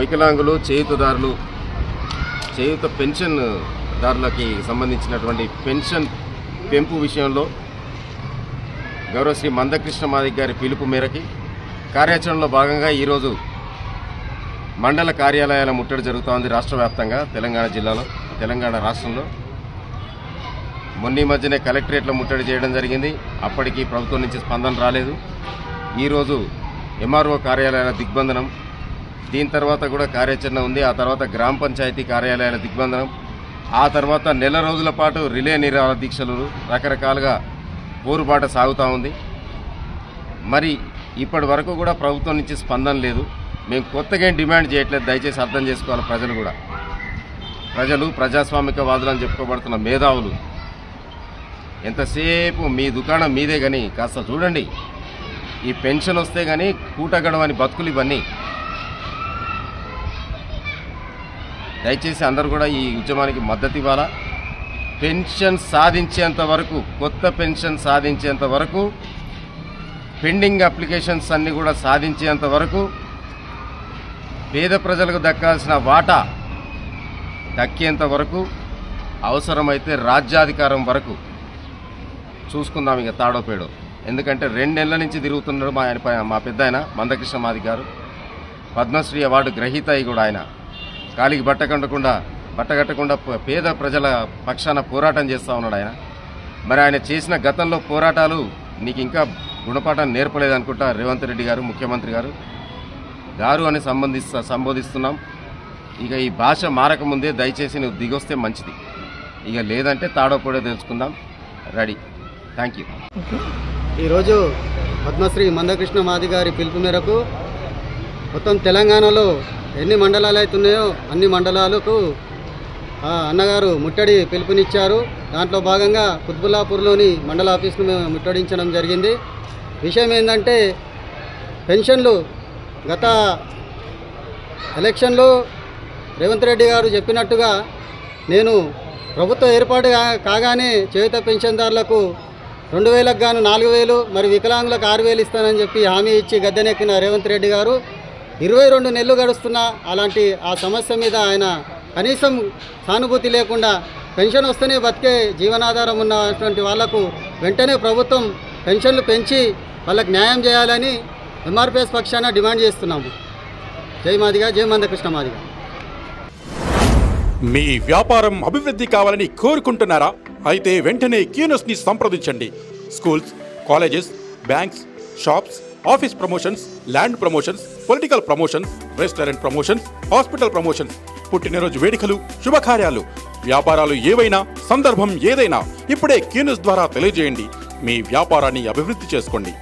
వికలాంగులు చేయూతదారులు చేయూత పెన్షన్ దారులకి సంబంధించినటువంటి పెన్షన్ పెంపు విషయంలో గౌరవ శ్రీ మందకృష్ణ మాదిగ గారి పిలుపు మేరకి కార్యాచరణలో భాగంగా ఈరోజు మండల కార్యాలయాల ముట్టడి జరుగుతోంది. రాష్ట్ర వ్యాప్తంగా తెలంగాణ రాష్ట్రంలో మొన్న మధ్యనే కలెక్టరేట్ల ముట్టడి చేయడం జరిగింది. అప్పటికి ప్రభుత్వం నుంచి స్పందన రాలేదు. ఈరోజు ఎంఆర్ఓ కార్యాలయాల దిగ్బంధనం, దీని తర్వాత కూడా కార్యాచరణ ఉంది. ఆ తర్వాత గ్రామ పంచాయతీ కార్యాలయాల దిగ్బంధనం, ఆ తర్వాత నెల రోజుల పాటు రిలే నిరాహార దీక్షలు రకరకాలుగా పోరుబాట సాగుతూ ఉంది. మరి ఇప్పటి వరకు కూడా ప్రభుత్వం నుంచి స్పందన లేదు. మేము కొత్తగా ఏం డిమాండ్ చేయట్లేదు, దయచేసి అర్థం చేసుకోవాలి. ప్రజలు ప్రజాస్వామికవాదులని చెప్పుకోబడుతున్న మేధావులు ఎంతసేపు మీ దుకాణం మీదే కానీ కాస్త చూడండి. ఈ పెన్షన్ వస్తే కానీ కూటగడవని బతుకులు ఇవన్నీ. దయచేసి అందరూ కూడా ఈ ఉద్యమానికి మద్దతు ఇవ్వాలా. పెన్షన్ సాధించేంత వరకు, కొత్త పెన్షన్ సాధించేంత వరకు, పెండింగ్ అప్లికేషన్స్ అన్నీ కూడా సాధించేంత వరకు, పేద ప్రజలకు దక్కాల్సిన వాటా దక్కేంత వరకు, అవసరమైతే రాజ్యాధికారం వరకు చూసుకుందాం. ఇక తాడోపేడో. ఎందుకంటే 2 నెలల నుంచి తిరుగుతున్నాడు మా పెద్ద ఆయన మందకృష్ణ మాదిగ గారు. పద్మశ్రీ అవార్డు గ్రహీత కూడా ఆయన. కాలికి బట్టగట్టకుండా పేద ప్రజల పక్షాన పోరాటం చేస్తూ ఉన్నాడు ఆయన. మరి ఆయన చేసిన గతంలో పోరాటాలు నీకు ఇంకా గుణపాఠం నేర్పలేదనుకుంటా రేవంత్ రెడ్డి గారు, ముఖ్యమంత్రి గారు అని సంబోధిస్తున్నాం. ఇక ఈ భాష మారకముందే దయచేసి నువ్వు దిగొస్తే మంచిది. ఇక లేదంటే తాడోపొడో తెలుసుకుందాం. రెడీ. Thank you. ఈరోజు పద్మశ్రీ మందకృష్ణ మాదిగ గారి పిలుపు మేరకు మొత్తం తెలంగాణలో ఎన్ని మండలాలు అవుతున్నాయో అన్ని మండలాలకు అన్నగారు ముట్టడి పిలుపునిచ్చారు. దాంట్లో భాగంగా కుత్బుల్లాపూర్లోని మండల ఆఫీసును మేము ముట్టడించడం జరిగింది. విషయం ఏంటంటే, పెన్షన్లు గత ఎలక్షన్లో రేవంత్ రెడ్డి గారు చెప్పినట్టుగా నేను ప్రభుత్వం ఏర్పాటు కాగానే చేయూత పెన్షన్దారులకు 2000కు గాను 4000, మరి వికలాంగులకు 6000 ఇస్తానని చెప్పి హామీ ఇచ్చి గద్దెనెక్కిన రేవంత్ రెడ్డి గారు 22 నెలలు గడుస్తున్నా అలాంటి ఆ సమస్య మీద ఆయన కనీసం సానుభూతి లేకుండా పెన్షన్ వస్తేనే బతికే జీవనాధారం ఉన్నటువంటి వాళ్లకు వెంటనే ప్రభుత్వం పెన్షన్లు పెంచి వాళ్ళకి న్యాయం చేయాలని ఎంఆర్పిఎస్ పక్షాన డిమాండ్ చేస్తున్నాము. జై మాదిగ, జై మందకృష్ణ మాదిగ. మీ వ్యాపారం అభివృద్ధి కావాలని కోరుకుంటున్నారా? అయితే వెంటనే కీనోస్ని సంప్రదించండి. Schools, colleges, banks, shops, office promotions, land promotions, political promotions, restaurant promotions, hospital promotions, పుట్టినరోజు వేడుకలు, శుభకార్యాలు, వ్యాపారాలు ఏవైనా, సందర్భం ఏదైనా ఇప్పుడే కీనోస్ ద్వారా తెలియజేయండి. మీ వ్యాపారాన్ని అభివృద్ధి చేసుకోండి.